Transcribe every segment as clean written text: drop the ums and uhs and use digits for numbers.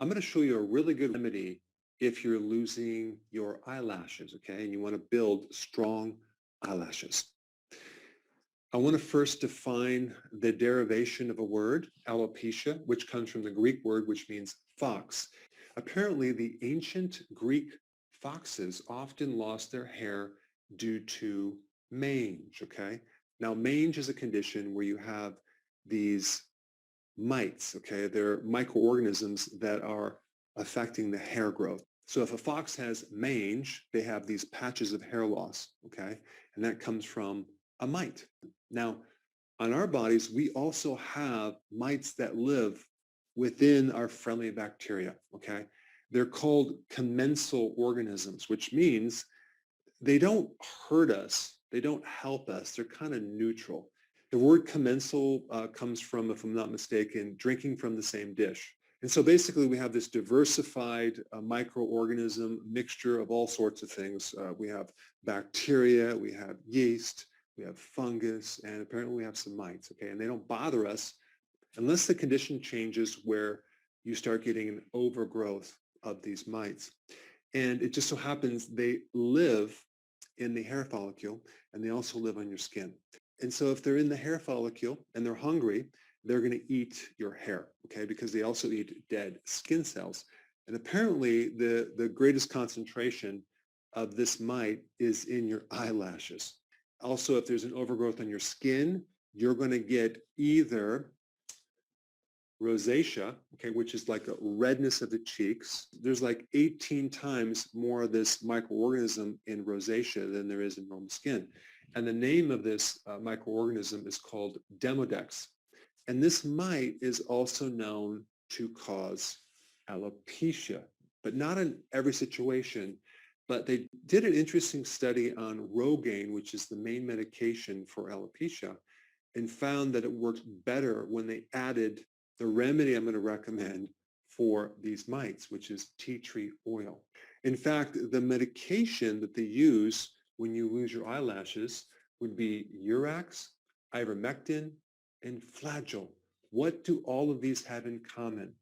I'm going to show you a really good remedy if you're losing your eyelashes, okay, and you want to build strong eyelashes. I want to first define the derivation of a word, alopecia, which comes from the Greek word which means fox. Apparently, the ancient Greek foxes often lost their hair due to mange, okay? Now, mange is a condition where you have these mites, okay? They're microorganisms that are affecting the hair growth. So if a fox has mange, they have these patches of hair loss, okay? And that comes from a mite. Now, on our bodies, we also have mites that live within our friendly bacteria, okay? They're called commensal organisms, which means they don't hurt us. They don't help us. They're kind of neutral. The word commensal comes from, if I'm not mistaken, drinking from the same dish. And so basically we have this diversified microorganism mixture of all sorts of things. We have bacteria, we have yeast, we have fungus, and apparently we have some mites, okay? And they don't bother us unless the condition changes where you start getting an overgrowth of these mites. And it just so happens they live in the hair follicle, and they also live on your skin. And so if they're in the hair follicle and they're hungry, they're going to eat your hair, okay, because they also eat dead skin cells. And apparently the greatest concentration of this mite is in your eyelashes. Also, if there's an overgrowth on your skin, you're going to get either rosacea, okay, which is like a redness of the cheeks. There's like 18 times more of this microorganism in rosacea than there is in normal skin. And the name of this microorganism is called Demodex. And this mite is also known to cause alopecia, but not in every situation. But they did an interesting study on Rogaine, which is the main medication for alopecia, and found that it worked better when they added the remedy I'm going to recommend for these mites, which is tea tree oil. In fact, the medication that they use when you lose your eyelashes would be Urax, ivermectin, and Flagyl. What do all of these have in common?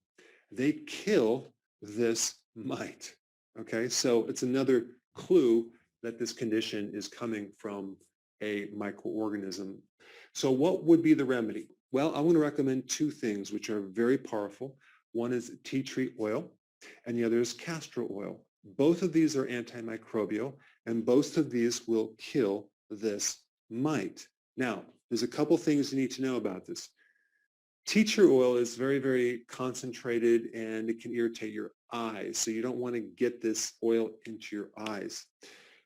They kill this mite. Okay, so it's another clue that this condition is coming from a microorganism. So what would be the remedy? Well, I want to recommend two things which are very powerful. One is tea tree oil, and the other is castor oil. Both of these are antimicrobial, and both of these will kill this mite. Now, there's a couple things you need to know about this. Tea tree oil is very, very concentrated, and it can irritate your eyes, so you don't want to get this oil into your eyes.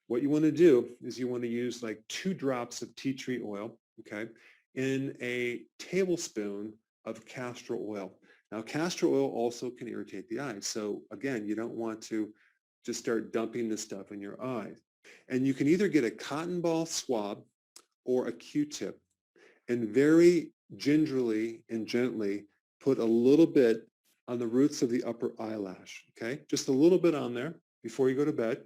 What you want to do is you want to use like 2 drops of tea tree oil, okay, in a tablespoon of castor oil. Now, castor oil also can irritate the eyes, so again, you don't want to just start dumping this stuff in your eyes. And you can either get a cotton ball swab or a Q-tip, and very gingerly and gently put a little bit on the roots of the upper eyelash, okay? Just a little bit on there before you go to bed.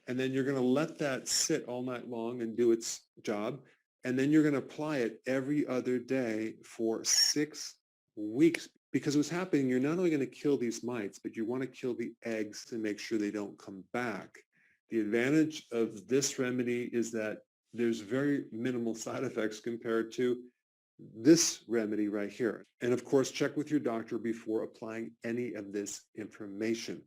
And then you're going to let that sit all night long and do its job. And then you're going to apply it every other day for 6 weeks. Because what's happening, you're not only going to kill these mites, but you want to kill the eggs to make sure they don't come back. The advantage of this remedy is that there's very minimal side effects compared to this remedy right here. And of course, check with your doctor before applying any of this information.